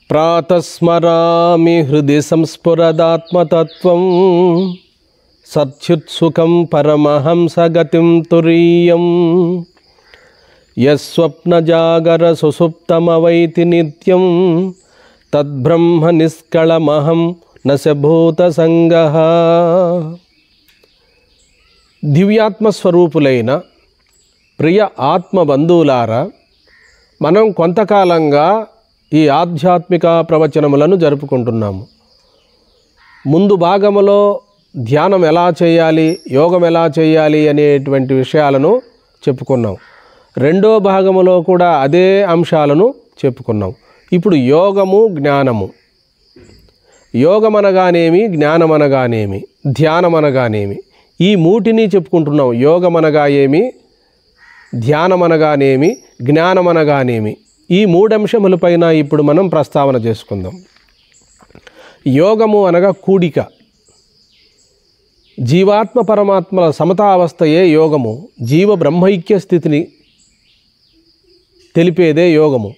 ప్రాతస్మరామి హృది సంస్ఫురదాత్మతత్వం సత్యుత్సుఖం పరమహంసగతిం తురీయం యస్వప్నజాగర సుసుప్తమవైతి నిత్యం తద్బ్రహ్మ నిష్కళమహం నశభూతసంగః. దివ్యాత్మస్వరూపులైన ప్రియ ఆత్మబంధువులారా, మనం కొంతకాలంగా ఈ ఆధ్యాత్మిక ప్రవచనములను జరుపుకుంటున్నాము. ముందు భాగములో ధ్యానం ఎలా చేయాలి, యోగం ఎలా చేయాలి అనేటువంటి విషయాలను చెప్పుకున్నాం. రెండో భాగములో కూడా అదే అంశాలను చెప్పుకున్నాం. ఇప్పుడు యోగము, జ్ఞానము. యోగమనగానేమి, జ్ఞానమనగానేమి, ధ్యానమనగానేమి, ఈ మూటిని చెప్పుకుంటున్నాం. యోగమనగా ఏమి, ధ్యానమనగానేమి, జ్ఞానమనగానేమి, ఈ మూడంశములపైన ఇప్పుడు మనం ప్రస్తావన చేసుకుందాం. యోగము అనగా కూడిక. జీవాత్మ పరమాత్మల సమతావస్థయే యోగము. జీవ బ్రహ్మైక్య స్థితిని తెలిపేదే యోగము.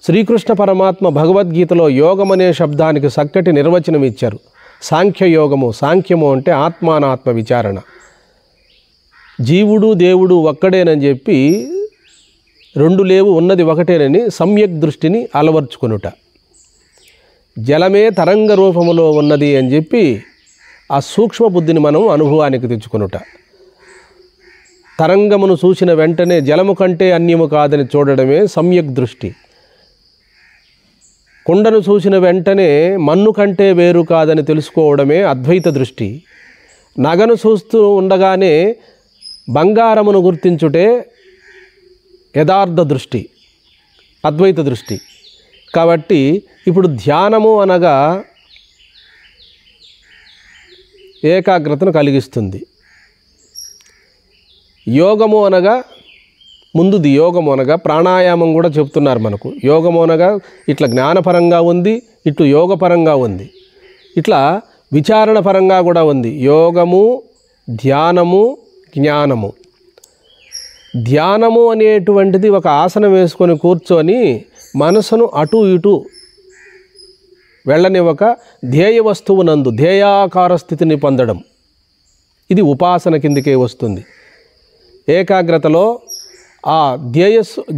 శ్రీకృష్ణ పరమాత్మ భగవద్గీతలో యోగం అనే శబ్దానికి చక్కటి నిర్వచనం ఇచ్చారు. సాంఖ్యయోగము. సాంఖ్యము అంటే ఆత్మానాత్మ విచారణ. జీవుడు దేవుడు ఒక్కడేనని చెప్పి, రెండు లేవు ఉన్నది ఒకటేనని సమ్యక్ దృష్టిని అలవర్చుకొనుట. జలమే తరంగ రూపములో ఉన్నది అని చెప్పి ఆ సూక్ష్మ బుద్ధిని మనం అనుభవానికి తెచ్చుకొనుట. తరంగమును చూసిన వెంటనే జలము కంటే అన్యము కాదని చూడడమే సమ్యక్ దృష్టి. కుండను చూసిన వెంటనే మన్ను కంటే వేరు కాదని తెలుసుకోవడమే అద్వైత దృష్టి. నగను చూస్తూ ఉండగానే బంగారమును గుర్తించుటే యథార్థ దృష్టి, అద్వైత దృష్టి. కాబట్టి ఇప్పుడు ధ్యానము అనగా ఏకాగ్రతను కలిగిస్తుంది. యోగము అనగా ముందుది. యోగము అనగా ప్రాణాయామం కూడా చెప్తున్నారు మనకు. యోగము అనగా ఇట్లా జ్ఞానపరంగా ఉంది, ఇటు యోగపరంగా ఉంది, ఇట్లా విచారణ పరంగా కూడా ఉంది. యోగము, ధ్యానము, జ్ఞానము. ధ్యానము అనేటువంటిది ఒక ఆసనం వేసుకొని కూర్చొని మనసును అటు ఇటు వెళ్ళనివ్వక ధ్యేయ వస్తువునందు ధ్యేయాకార స్థితిని పొందడం. ఇది ఉపాసన కిందికే వస్తుంది. ఏకాగ్రతలో ఆ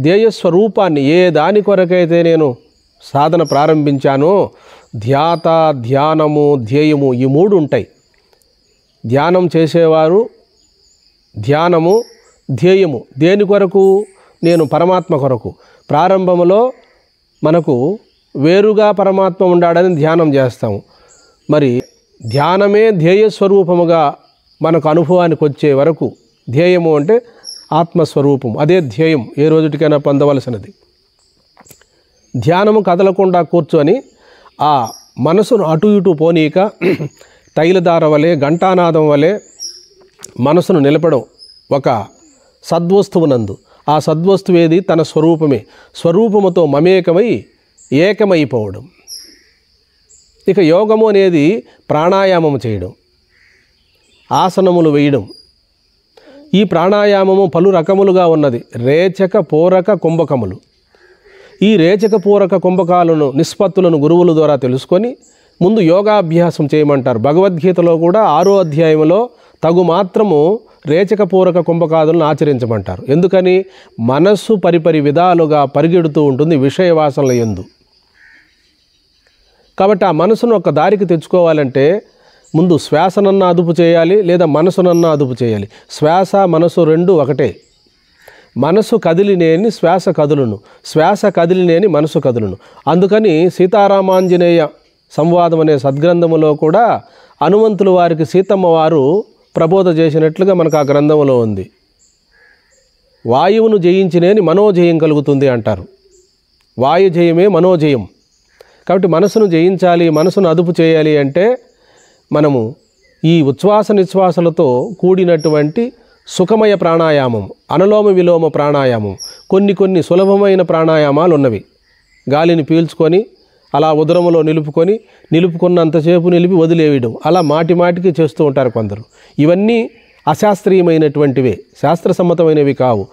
ధ్యేయస్వరూపాన్ని, ఏ దాని కొరకైతే నేను సాధన ప్రారంభించానో, ధ్యాత, ధ్యానము, ధ్యేయము, ఈ మూడు ఉంటాయి. ధ్యానం చేసేవారు ధ్యానము, ధ్యేయము దేని కొరకు? నేను పరమాత్మ కొరకు. ప్రారంభంలో మనకు వేరుగా పరమాత్మ ఉండాడని ధ్యానం చేస్తాము. మరి ధ్యానమే ధ్యేయస్వరూపముగా మనకు అనుభవానికి వచ్చే వరకు, ధ్యేయము అంటే ఆత్మస్వరూపం, అదే ధ్యేయం, ఏ రోజుటికైనా పొందవలసినది. ధ్యానము కదలకుండా కూర్చొని ఆ మనసును అటు ఇటు పోనీక తైలధార వలె, ఘంటానాదం వలె మనసును నిలపడం ఒక సద్వస్తువునందు. ఆ సద్వస్తువు ఏది? తన స్వరూపమే. స్వరూపముతో మమేకమై ఏకమైపోవడం. ఇక యోగము అనేది ప్రాణాయామము చేయడం, ఆసనములు వేయడం. ఈ ప్రాణాయామము పలు రకములుగా ఉన్నది. రేచక, పూరక, కుంభకములు. ఈ రేచక, పూరక, కుంభకాలను నిష్పత్తులను గురువుల ద్వారా తెలుసుకొని ముందు యోగాభ్యాసం చేయమంటారు. భగవద్గీతలో కూడా 6వ అధ్యాయంలో తగు మాత్రము రేచక, పూరక, కుంభకాదులను ఆచరించమంటారు. ఎందుకని? మనస్సు పరిపరి విధాలుగా పరిగెడుతూ ఉంటుంది విషయవాసనల యందు. కాబట్టి ఆ మనసును ఒక దారికి తెచ్చుకోవాలంటే ముందు శ్వాసనన్నా అదుపు చేయాలి, లేదా మనసునన్నా అదుపు చేయాలి. శ్వాస, మనసు రెండు ఒకటే. మనసు కదిలినేని శ్వాస కదులును, శ్వాస కదిలినేని మనసు కదులును. అందుకని సీతారామాంజనేయ సంవాదం అనే సద్గ్రంథములో కూడా హనుమంతుల వారికి సీతమ్మ వారు ప్రబోధ చేసినట్లుగా మనకు ఆ గ్రంథంలో ఉంది. వాయువును జయించినేని మనోజయం కలుగుతుంది అంటారు. వాయుజయమే మనోజయం. కాబట్టి మనసును జయించాలి, మనసును అదుపు చేయాలి అంటే మనము ఈ ఉచ్ఛ్వాస నిశ్వాసలతో కూడినటువంటి సుఖమయ ప్రాణాయామం, అనులోమ విలోమ ప్రాణాయామం, కొన్ని సులభమైన ప్రాణాయామాలు ఉన్నవి. గాలిని పీల్చుకొని అలా ఉదరములో నిలుపుకున్నంతసేపు నిలిపి వదిలేయడం, అలా మాటికి చేస్తూ ఉంటారు కొందరు. ఇవన్నీ అశాస్త్రీయమైనటువంటివే, శాస్త్రసమ్మతమైనవి కావు.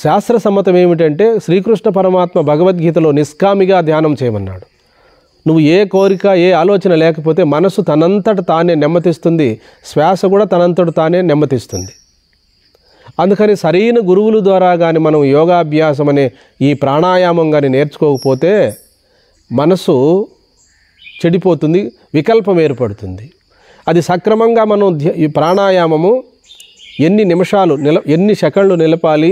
శాస్త్రసమ్మతం ఏమిటంటే శ్రీకృష్ణ పరమాత్మ భగవద్గీతలో నిష్కామిగా ధ్యానం చేయమన్నాడు. నువ్వు ఏ కోరిక ఏ ఆలోచన లేకపోతే మనసు తనంతట తానే నెమ్మదిస్తుంది, శ్వాస కూడా తనంతట తానే నెమ్మదిస్తుంది. అందుకని సరైన గురువుల ద్వారా కానీ మనం యోగాభ్యాసం అనే ఈ ప్రాణాయామం కానీ నేర్చుకోకపోతే మనసు చెడిపోతుంది, వికల్పం ఏర్పడుతుంది. అది సక్రమంగా మనం ఈ ప్రాణాయామము ఎన్ని నిమిషాలు ఎన్ని సెకండ్లు నిలపాలి,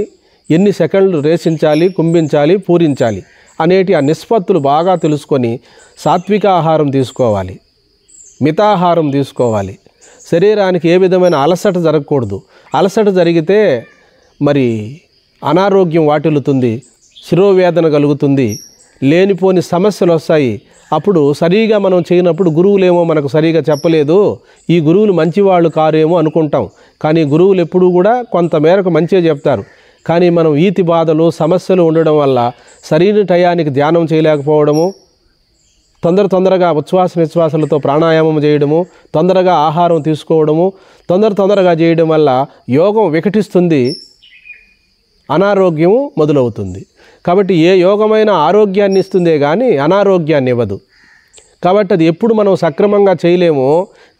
ఎన్ని సెకండ్లు రేసించాలి, కుంభించాలి, పూరించాలి అనేటి ఆ నిష్పత్తులు బాగా తెలుసుకొని సాత్విక ఆహారం తీసుకోవాలి, మితాహారం తీసుకోవాలి. శరీరానికి ఏ విధమైన అలసట జరగకూడదు. అలసట జరిగితే మరి అనారోగ్యం వాటిల్లుతుంది, శిరోవేదన కలుగుతుంది, లేనిపోని సమస్యలు వస్తాయి. అప్పుడు సరిగా మనం చేయనప్పుడు గురువులేమో మనకు సరిగా చెప్పలేదు, ఈ గురువులు మంచివాళ్ళు కారేమో అనుకుంటాం. కానీ గురువులు ఎప్పుడూ కూడా కొంతమేరకు మంచిగా చెప్తారు. కానీ మనం ఈతి బాధలు సమస్యలు ఉండడం వల్ల సరైన టయానికి ధ్యానం చేయలేకపోవడము, తొందరగా ఉచ్ఛ్వాస నిశ్వాసాలతో ప్రాణాయామం చేయడము, తొందరగా ఆహారం తీసుకోవడము, తొందరగా చేయడం వల్ల యోగం వికటిస్తుంది, అనారోగ్యము మొదలవుతుంది. కాబట్టి ఏ యోగమైన ఆరోగ్యాన్ని ఇస్తుందే కానీ అనారోగ్యాన్ని ఇవ్వదు. కాబట్టి అది ఎప్పుడు మనం సక్రమంగా చేయలేమో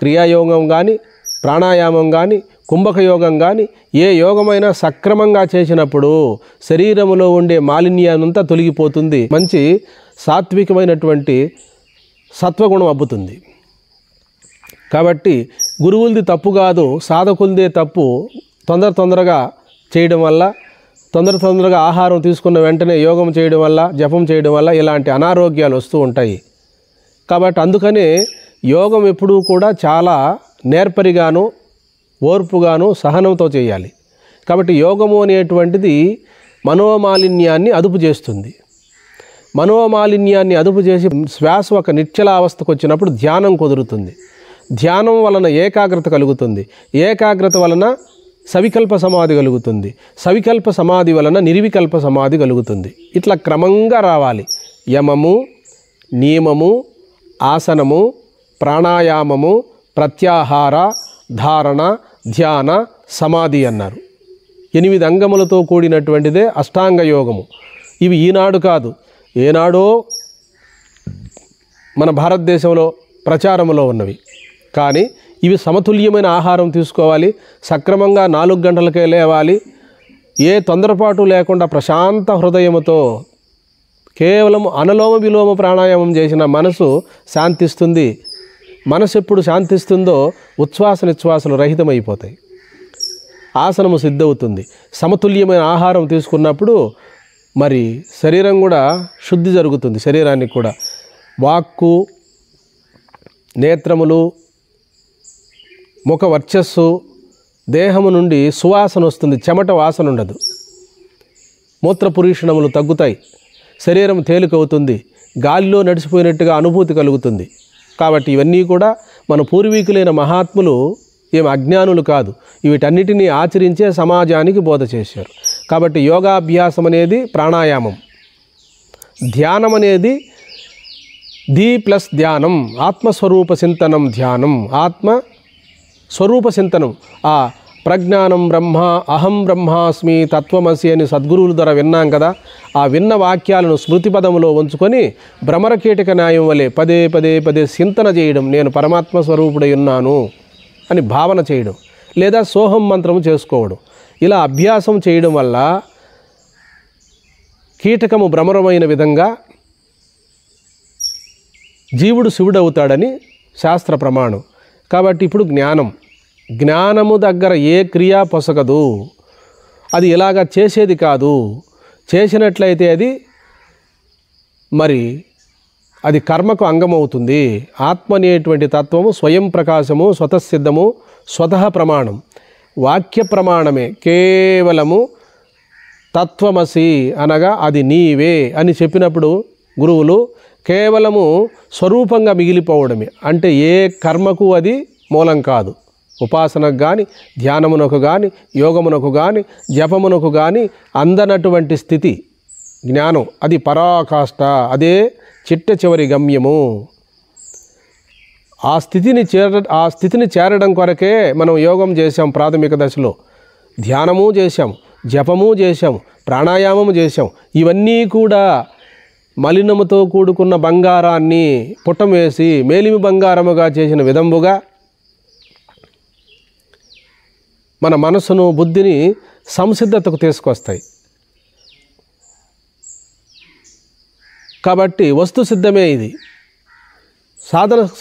క్రియాయోగం కానీ ప్రాణాయామం కానీ కుంభక యోగం కానీ ఏ యోగమైనా సక్రమంగా చేసినప్పుడు శరీరంలో ఉండే మాలిన్యానంతా తొలగిపోతుంది, మంచి సాత్వికమైనటువంటి సత్వగుణం అబ్బుతుంది. కాబట్టి గురువులది తప్పు కాదు, సాధకులదే తప్పు. తొందరగా చేయడం వల్ల, తొందరగా ఆహారం తీసుకున్న వెంటనే యోగం చేయడం వల్ల, జపం చేయడం వల్ల ఇలాంటి అనారోగ్యాలు వస్తూ ఉంటాయి. కాబట్టి అందుకనే యోగం ఎప్పుడూ కూడా చాలా నేర్పరిగాను, ఓర్పుగాను, సహనంతో చేయాలి. కాబట్టి యోగము అనేటువంటిది మనోమాలిన్యాన్ని అదుపు చేస్తుంది. మనోమాలిన్యాన్ని అదుపు చేసి శ్వాస ఒక నిశ్చలావస్థకు వచ్చినప్పుడు ధ్యానం కుదురుతుంది. ధ్యానం వలన ఏకాగ్రత కలుగుతుంది, ఏకాగ్రత వలన సవికల్ప సమాధి కలుగుతుంది, సవికల్ప సమాధి వలన నిర్వికల్ప సమాధి కలుగుతుంది. ఇట్లా క్రమంగా రావాలి. యమము, నియమము, ఆసనము, ప్రాణాయామము, ప్రత్యాహార, ధారణ, ధ్యాన, సమాధి అన్నారు. 8 అంగములతో కూడినటువంటిదే అష్టాంగ యోగము. ఇవి ఈనాడు కాదు, ఏనాడో మన భారతదేశంలో ప్రచారంలో ఉన్నవి. కానీ ఇవి సమతుల్యమైన ఆహారం తీసుకోవాలి, సక్రమంగా 4 గంటలకే లేవాలి, ఏ తొందరపాటు లేకుండా ప్రశాంత హృదయముతో కేవలం అనులోమ విలోమ ప్రాణాయామం చేసిన మనసు శాంతిస్తుంది. మనసు ఎప్పుడు శాంతిస్తుందో ఉచ్ఛ్వాస నిశ్వాసలు రహితమైపోతాయి, ఆసనము సిద్ధవుతుంది. సమతుల్యమైన ఆహారం తీసుకున్నప్పుడు మరి శరీరం కూడా శుద్ధి జరుగుతుంది. శరీరానికి కూడా వాక్కు, నేత్రములు, ముఖ వర్చస్సు, దేహము నుండి సువాసన వస్తుంది, చెమట వాసన ఉండదు, మూత్రపురీషణములు తగ్గుతాయి, శరీరం తేలికవుతుంది, గాలిలో నడిచిపోయినట్టుగా అనుభూతి కలుగుతుంది. కాబట్టి ఇవన్నీ కూడా మన పూర్వీకులైన మహాత్ములు ఏం అజ్ఞానులు కాదు, వీటన్నిటినీ ఆచరించే సమాజానికి బోధ చేశారు. కాబట్టి యోగాభ్యాసం అనేది ప్రాణాయామం, ధ్యానం అనేది ప్లస్ ధ్యానం, ఆత్మస్వరూప చింతనం ధ్యానం, ఆత్మస్వరూప చింతనం. ఆ ప్రజ్ఞానం బ్రహ్మ, అహం బ్రహ్మాస్మి, తత్వమసి అని సద్గురువుల ద్వారా విన్నాం కదా. ఆ విన్న వాక్యాలను స్మృతి పదములో ఉంచుకొని భ్రమరకీటక న్యాయం వలె పదే చింతన చేయడం, నేను పరమాత్మ స్వరూపుడై ఉన్నాను అని భావన చేయడం, లేదా సోహం మంత్రము చేసుకోవడం. ఇలా అభ్యాసం చేయడం వల్ల కీటకము భ్రమరమైన విధంగా జీవుడు శివుడవుతాడని శాస్త్ర ప్రమాణం. కాబట్టి ఇప్పుడు జ్ఞానము దగ్గర ఏ క్రియ పొసగదు, అది ఇలాగ చేసేది కాదు. చేసినట్లయితే అది కర్మకు అంగమవుతుంది. ఆత్మ అనేటువంటి తత్వము స్వయం ప్రకాశము, స్వతసిద్ధము, స్వతః ప్రమాణం, వాక్య ప్రమాణమే. కేవలము తత్వమసి అనగా అది నీవే అని చెప్పినప్పుడు గురువులు కేవలము స్వరూపంగా మిగిలిపోవడమే. అంటే ఏ కర్మకు అది మూలం కాదు. ఉపాసనకు కానీ, ధ్యానమునకు కానీ, యోగమునకు కానీ, జపమునకు కానీ అందనటువంటి స్థితి జ్ఞానం, అది పరాకాష్ట, అదే చిట్ట చివరి గమ్యము. ఆ స్థితిని చేరడం కొరకే మనం యోగం చేశాం. ప్రాథమిక దశలో ధ్యానము చేశాం, జపము చేశాం, ప్రాణాయామము చేశాం. ఇవన్నీ కూడా మలినముతో కూడుకున్న బంగారాన్ని పుటం వేసి మేలిమి బంగారముగా చేసిన విధంబుగా మన మనసును, బుద్ధిని సంసిద్ధతకు తీసుకొస్తాయి. కాబట్టి వస్తు సిద్ధమే ఇది.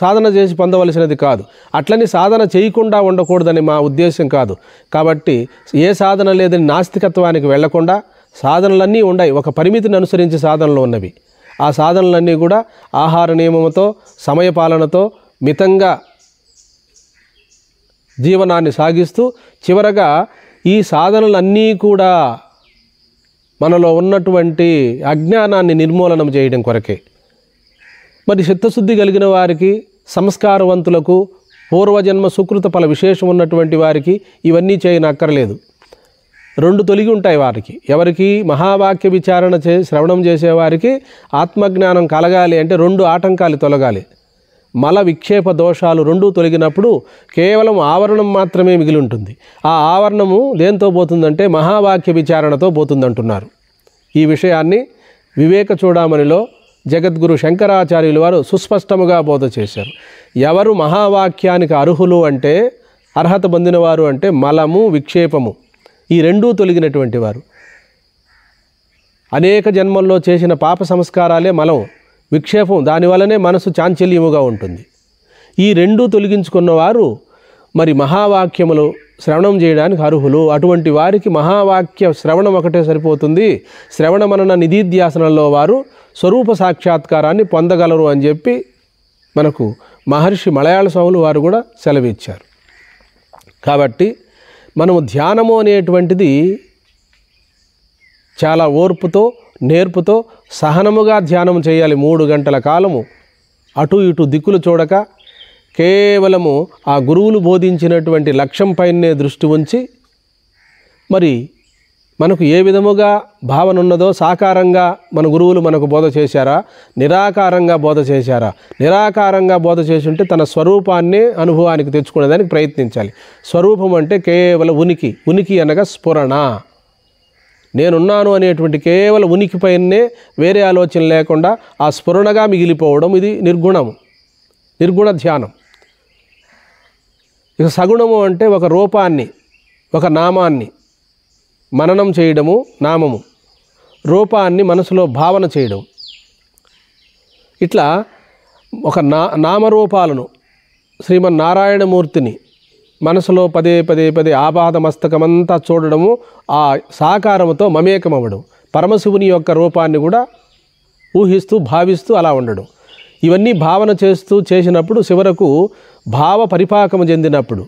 సాధన చేసి పొందవలసినది కాదు. అట్లని సాధన చేయకుండా ఉండకూడదని మా ఉద్దేశం కాదు. కాబట్టి ఏ సాధన లేదని నాస్తికత్వానికి వెళ్లకుండా సాధనలన్నీ ఉన్నాయి. ఒక పరిమితిని అనుసరించి సాధనలు ఉన్నవి. ఆ సాధనలన్నీ కూడా ఆహార నియమంతో, సమయపాలనతో మితంగా జీవనాన్ని సాగిస్తూ చివరగా ఈ సాధనలన్నీ కూడా మనలో ఉన్నటువంటి అజ్ఞానాన్ని నిర్మూలనం చేయడం కొరకే. మరి చిత్తశుద్ధి కలిగిన వారికి, సంస్కారవంతులకు, పూర్వజన్మ సుకృత ఫల విశేషం ఉన్నటువంటి వారికి ఇవన్నీ చేయనక్కర్లేదు. 2 తొలగి ఉంటాయి వారికి. ఎవరికి? మహావాక్య విచారణ శ్రవణం చేసేవారికి ఆత్మజ్ఞానం కలగాలి అంటే 2 ఆటంకాలు తొలగాలి. మల విక్షేప దోషాలు 2 తొలగినప్పుడు కేవలం ఆవరణం మాత్రమే మిగిలి ఉంటుంది. ఆ ఆవరణము దేంతో పోతుందంటే మహావాక్య విచారణతో పోతుందంటున్నారు. ఈ విషయాన్ని వివేక చూడామణిలో జగద్గురు శంకరాచార్యులు వారు సుస్పష్టముగా బోధ చేశారు. ఎవరు మహావాక్యానికి అర్హులు అంటే, అర్హత పొందినవారు అంటే మలము, విక్షేపము ఈ 2 తొలగినటువంటి వారు. అనేక జన్మల్లో చేసిన పాప సంస్కారాలే మలం, విక్షేపం. దానివల్లనే మనసు చాంచల్యముగా ఉంటుంది. ఈ 2 తొలగించుకున్నవారు మరి మహావాక్యములు శ్రవణం చేయడానికి అర్హులు. అటువంటి వారికి మహావాక్య శ్రవణం ఒకటే సరిపోతుంది. శ్రవణ మనన నిధిధ్యాసనంలో వారు స్వరూప సాక్షాత్కారాన్ని పొందగలరు అని చెప్పి మనకు మహర్షి మలయాళ స్వాములు వారు కూడా సెలవిచ్చారు. కాబట్టి మనము ధ్యానము అనేటువంటిది చాలా ఓర్పుతో, నేర్పుతో, సహనముగా ధ్యానం చేయాలి. 3 గంటల కాలము అటు ఇటు దిక్కులు చూడక కేవలము ఆ గురువులు బోధించినటువంటి లక్ష్యం పైనే దృష్టి ఉంచి, మరి మనకు ఏ విధముగా భావన ఉన్నదో సాకారంగా మన గురువులు మనకు బోధ చేశారా, నిరాకారంగా బోధ చేశారా? నిరాకారంగా బోధ చేసి ఉంటే తన స్వరూపాన్నే అనుభవానికి తెచ్చుకునేదానికి ప్రయత్నించాలి. స్వరూపం అంటే కేవలం ఉనికి. ఉనికి అనగా స్ఫురణ. నేనున్నాను అనేటువంటి కేవలం ఉనికిపైనే వేరే ఆలోచన లేకుండా ఆ స్ఫురణగా మిగిలిపోవడం, ఇది నిర్గుణము, నిర్గుణ ధ్యానం. ఇక సగుణము అంటే ఒక రూపాన్ని, ఒక నామాన్ని మననం చేయడము, నామము, రూపాన్ని మనసులో భావన చేయడం. ఇట్లా ఒక నామరూపాలను, శ్రీమన్నారాయణమూర్తిని మనసులో పదే పదే పదే ఆపాద మస్తకమంతా చూడడము, ఆ సాకారముతో మమేకమవ్వడం, పరమశివుని యొక్క రూపాన్ని కూడా ఊహిస్తూ భావిస్తూ అలా ఉండడం. ఇవన్నీ భావన చేసినప్పుడు చివరకు భావ పరిపాకము చెందినప్పుడు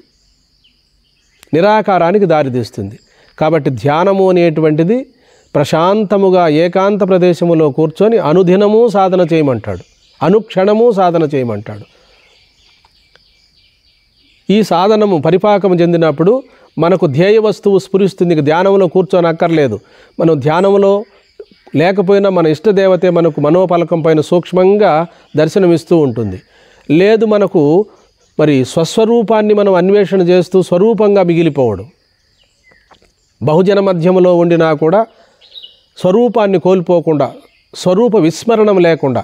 నిరాకారానికి దారితీస్తుంది. కాబట్టి ధ్యానము అనేటువంటిది ప్రశాంతముగా ఏకాంత ప్రదేశములో కూర్చొని అనుదినము సాధన చేయమంటాడు, అనుక్షణము సాధన చేయమంటాడు. ఈ సాధనము పరిపాకము చెందినప్పుడు మనకు ధ్యేయ వస్తువు స్ఫురిస్తుంది. ధ్యానంలో కూర్చొనక్కర్లేదు. మనం ధ్యానంలో లేకపోయినా మన ఇష్టదేవతే మనకు మనోపలకం పైన సూక్ష్మంగా దర్శనమిస్తూ ఉంటుంది. లేదు మనకు మరి స్వస్వరూపాన్ని మనం అన్వేషణ చేస్తూ స్వరూపంగా మిగిలిపోవడం. బహుజన మధ్యములో ఉండినా కూడా స్వరూపాన్ని కోల్పోకుండా, స్వరూప విస్మరణం లేకుండా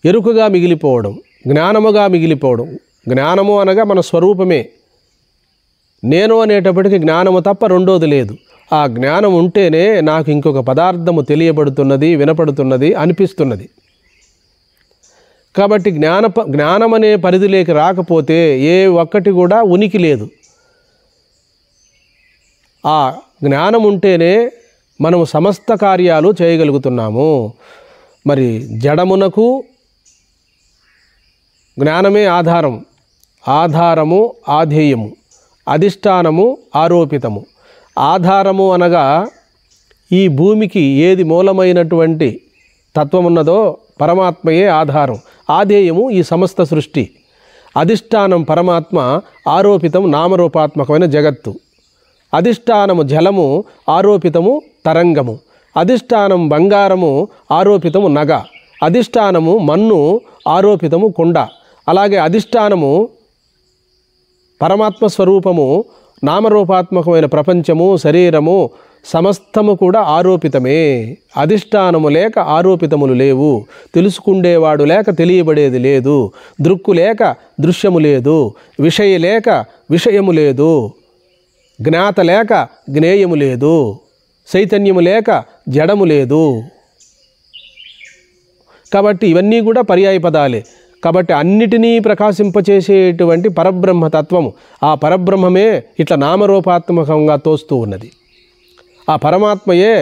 ఎరుకగా మిగిలిపోవడం, జ్ఞానముగా మిగిలిపోవడం. జ్ఞానము అనగా మన స్వరూపమే. నేను అనేటప్పటికీ జ్ఞానము తప్ప రెండోది లేదు. ఆ జ్ఞానం ఉంటేనే నాకు ఇంకొక పదార్థము తెలియబడుతున్నది, వినపడుతున్నది, అనిపిస్తున్నది. కాబట్టి జ్ఞానం అనే పరిధిలోకి రాకపోతే ఏ ఒక్కటి కూడా ఉనికి లేదు. ఆ జ్ఞానం ఉంటేనే మనము సమస్త కార్యాలు చేయగలుగుతున్నాము. మరి జడమునకు జ్ఞానమే ఆధారం. ఆధారము ఆధేయము, అధిష్టానము ఆరోపితము. ఆధారము అనగా ఈ భూమికి ఏది మూలమైనటువంటి తత్వమున్నదో పరమాత్మయే ఆధారం. ఆధేయము ఈ సమస్త సృష్టి. అధిష్టానం పరమాత్మ, ఆరోపితం నామరూపాత్మకమైన జగత్తు. అధిష్టానము జలము, ఆరోపితము తరంగము. అధిష్టానం బంగారము, ఆరోపితము నగ. అధిష్టానము మన్ను, ఆరోపితము కుండ. అలాగే అధిష్టానము పరమాత్మ స్వరూపము, నామరూపాత్మకమైన ప్రపంచము, శరీరము సమస్తము కూడా ఆరోపితమే. అధిష్టానము లేక ఆరోపితములు లేవు. తెలుసుకుండేవాడు లేక తెలియబడేది లేదు. దృక్కు లేక దృశ్యము లేదు. విషయ లేక విషయము లేదు. జ్ఞాత లేక జ్ఞేయము లేదు. చైతన్యము లేక జడము లేదు. కాబట్టి ఇవన్నీ కూడా పర్యాయ పదాలే. కాబట్టి అన్నిటినీ ప్రకాశింపచేసేటువంటి పరబ్రహ్మతత్వము, ఆ పరబ్రహ్మమే ఇట్లా నామరూపాత్మకంగా తోస్తూ ఉన్నది. ఆ పరమాత్మయే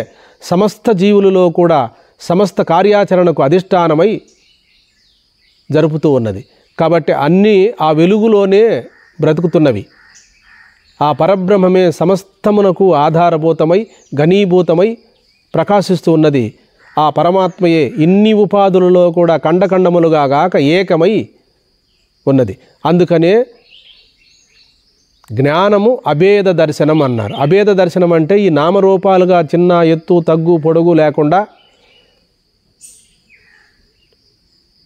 సమస్త జీవులలో కూడా సమస్త కార్యాచరణకు అధిష్టానమై జరుపుతూ ఉన్నది. కాబట్టి అన్నీ ఆ వెలుగులోనే బ్రతుకుతున్నవి. ఆ పరబ్రహ్మమే సమస్తమునకు ఆధారభూతమై ఘనీభూతమై ప్రకాశిస్తూ ఉన్నది. ఆ పరమాత్మయే ఇన్ని ఉపాధులలో కూడా ఖండఖండములుగా గాక ఏకమై ఉన్నది. అందుకనే జ్ఞానము అభేద దర్శనం అన్నారు. అభేద దర్శనం అంటే ఈ నామరూపాలుగా చిన్న ఎత్తు తగ్గు పొడుగు లేకుండా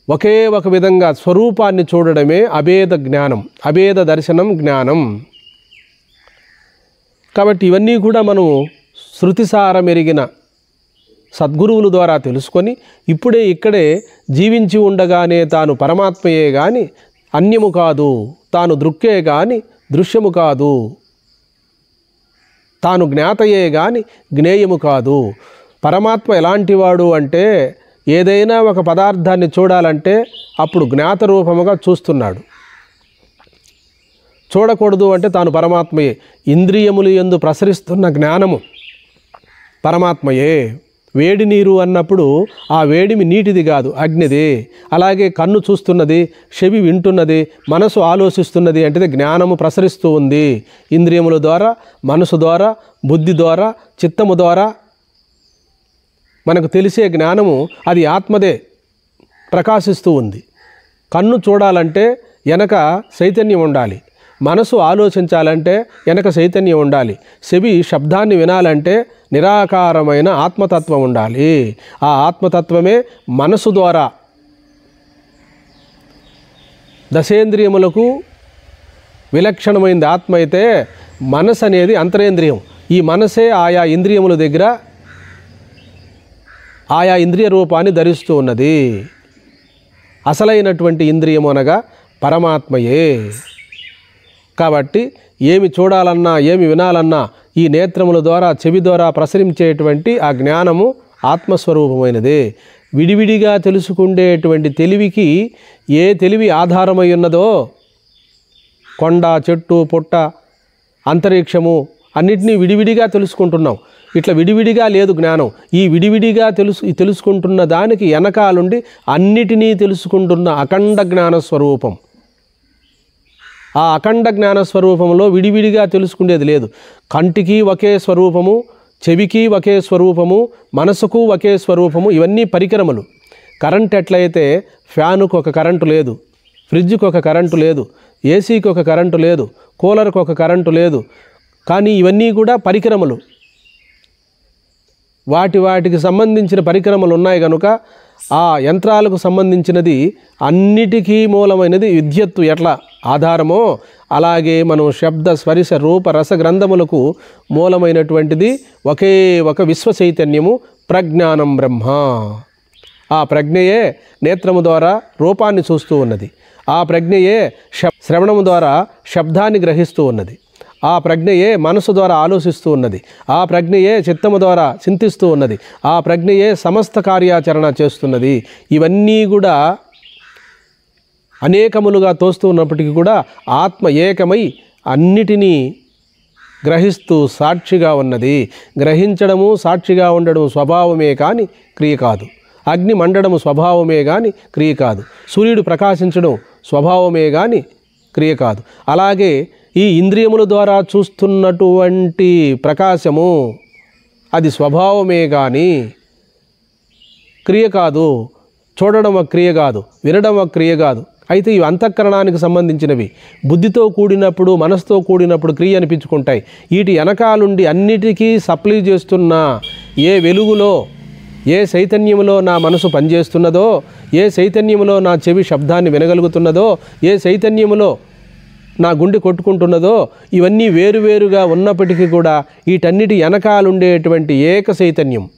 ఒకే ఒక విధంగా స్వరూపాన్ని చూడడమే అభేద జ్ఞానం, అభేద దర్శనం జ్ఞానం. కాబట్టి ఇవన్నీ కూడా మనం శృతిసారమెరిగిన సద్గురువుల ద్వారా తెలుసుకొని ఇప్పుడే ఇక్కడే జీవించి ఉండగానే తాను పరమాత్మయే గాని అన్యము కాదు, తాను దృక్కే గాని దృశ్యము కాదు, తాను జ్ఞాతయే గాని జ్ఞేయము కాదు. పరమాత్మ ఎలాంటివాడు అంటే ఏదైనా ఒక పదార్థాన్ని చూడాలంటే అప్పుడు జ్ఞాత రూపముగా చూస్తున్నాడు. చూడకూడదు అంటే తాను పరమాత్మయే. ఇంద్రియములు యందు ప్రసరిస్తున్న జ్ఞానము పరమాత్మయే. వేడి నీరు అన్నప్పుడు ఆ వేడిమి నీటిది కాదు, అగ్నిది. అలాగే కన్ను చూస్తున్నది, చెవి వింటున్నది, మనసు ఆలోచిస్తున్నది అంటే జ్ఞానము ప్రసరిస్తూ ఉంది. ఇంద్రియముల ద్వారా, మనసు ద్వారా, బుద్ధి ద్వారా, చిత్తము ద్వారా మనకు తెలిసే జ్ఞానము అది ఆత్మదే ప్రకాశిస్తూ ఉంది. కన్ను చూడాలంటే వెనక చైతన్యం ఉండాలి. మనసు ఆలోచించాలంటే వెనక చైతన్యం ఉండాలి. చెవి శబ్దాన్ని వినాలంటే నిరాకారమైన ఆత్మతత్వం ఉండాలి. ఆ ఆత్మతత్వమే మనసు ద్వారా దశేంద్రియములకు విలక్షణమైనది ఆత్మ అయితే మనసు అనేది అంతరేంద్రియం. ఈ మనసే ఆయా ఇంద్రియముల దగ్గర ఆయా ఇంద్రియ రూపాన్ని ధరిస్తూ ఉన్నది. అసలైనటువంటి ఇంద్రియము అనగా పరమాత్మయే. కాబట్టి ఏమి చూడాలన్నా ఏమి వినాలన్నా ఈ నేత్రముల ద్వారా చెవి ద్వారా ప్రసరించేటువంటి ఆ జ్ఞానము ఆత్మస్వరూపమైనదే. విడివిడిగా తెలుసుకుండేటువంటి తెలివికి ఏ తెలివి ఆధారమై ఉన్నదో కొండ, చెట్టు, పుట్ట, అంతరిక్షము అన్నిటినీ విడివిడిగా తెలుసుకుంటున్నాం. ఇట్లా విడివిడిగా లేదు జ్ఞానం. ఈ విడివిడిగా తెలుసుకుంటున్న దానికి వెనకాలుండి అన్నిటినీ తెలుసుకుంటున్న అఖండ జ్ఞాన స్వరూపం. ఆ అఖండ జ్ఞాన స్వరూపంలో విడివిడిగా తెలుసుకునేది లేదు. కంటికి ఒకే స్వరూపము, చెవికి ఒకే స్వరూపము, మనసుకు ఒకే స్వరూపము. ఇవన్నీ పరికరములు. కరెంట్ ఎట్లయితే ఫ్యానుకు ఒక కరెంటు లేదు, ఫ్రిడ్జ్కి ఒక కరెంటు లేదు, ఏసీకి ఒక కరెంటు లేదు, కూలర్కి ఒక కరెంటు లేదు. కానీ ఇవన్నీ కూడా పరికరములు. వాటికి సంబంధించిన పరికరములు ఉన్నాయి కనుక ఆ యంత్రాలకు సంబంధించినది అన్నిటికీ మూలమైనది విద్యుత్తు ఎట్లా ఆధారమో అలాగే మనం శబ్ద స్పరిశ రూప రస గ్రంథములకు మూలమైనటువంటిది ఒకే ఒక విశ్వ చైతన్యము ప్రజ్ఞానం బ్రహ్మ. ఆ ప్రజ్ఞయే నేత్రము ద్వారా రూపాన్ని చూస్తూ ఉన్నది. ఆ ప్రజ్ఞయే శ్రవణము ద్వారా శబ్దాన్ని గ్రహిస్తూ ఉన్నది. ఆ ప్రజ్ఞయే మనసు ద్వారా ఆలోచిస్తూ ఉన్నది. ఆ ప్రజ్ఞయే చిత్తము ద్వారా చింతిస్తూ ఉన్నది. ఆ ప్రజ్ఞయే సమస్త కార్యాచరణ చేస్తున్నది. ఇవన్నీ కూడా అనేకములుగా తోస్తూ ఉన్నప్పటికీ కూడా ఆత్మ ఏకమై అన్నిటినీ గ్రహిస్తూ సాక్షిగా ఉన్నది. గ్రహించడము సాక్షిగా ఉండడం స్వభావమే కానీ క్రియ కాదు. అగ్ని మండడము స్వభావమే కానీ క్రియ కాదు. సూర్యుడు ప్రకాశించడం స్వభావమే కానీ క్రియ కాదు. అలాగే ఈ ఇంద్రియముల ద్వారా చూస్తున్నటువంటి ప్రకాశము అది స్వభావమే కానీ క్రియ కాదు. చూడడం ఒక క్రియ కాదు, వినడం ఒక క్రియ కాదు. అయితే ఇవి అంతఃకరణానికి సంబంధించినవి. బుద్ధితో కూడినప్పుడు మనసుతో కూడినప్పుడు క్రియ అనిపించుకుంటాయి. వీటి వెనకాలుండి అన్నిటికీ సప్లై చేస్తున్న ఏ వెలుగులో ఏ చైతన్యములో నా మనసు పనిచేస్తున్నదో ఏ చైతన్యములో నా చెవి శబ్దాన్ని వినగలుగుతున్నదో, ఏ చైతన్యములో నా గుండె కొట్టుకుంటున్నదో, ఇవన్నీ వేరువేరుగా ఉన్నప్పటికీ కూడా వీటన్నిటి వెనకాలుండేటువంటి ఏక చైతన్యం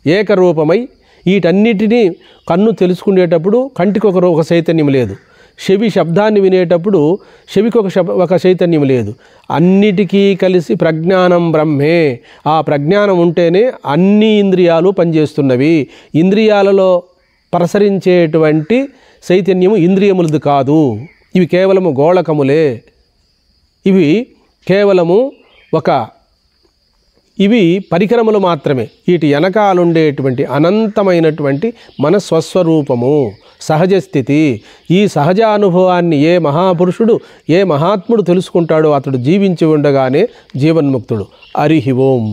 ఏకరూపమై వీటన్నిటినీ కన్ను తెలుసుకునేటప్పుడు కంటికి ఒక చైతన్యం లేదు, చెవి శబ్దాన్ని వినేటప్పుడు చెవికి ఒక చైతన్యం లేదు. అన్నిటికీ కలిసి ప్రజ్ఞానం బ్రహ్మే. ఆ ప్రజ్ఞానం ఉంటేనే అన్ని ఇంద్రియాలు పనిచేస్తున్నవి. ఇంద్రియాలలో ప్రసరించేటువంటి చైతన్యము ఇంద్రియములది కాదు. ఇవి కేవలము గోళకములే. ఇవి కేవలము ఇవి పరికరములు మాత్రమే. వీటి వెనకాలుండేటువంటి అనంతమైనటువంటి మన స్వస్వరూపము, సహజ స్థితి. ఈ సహజ అనుభవాన్ని ఏ మహాపురుషుడు, ఏ మహాత్ముడు తెలుసుకుంటాడో అతడు జీవించి ఉండగానే జీవన్ముక్తుడు. హరి ఓం.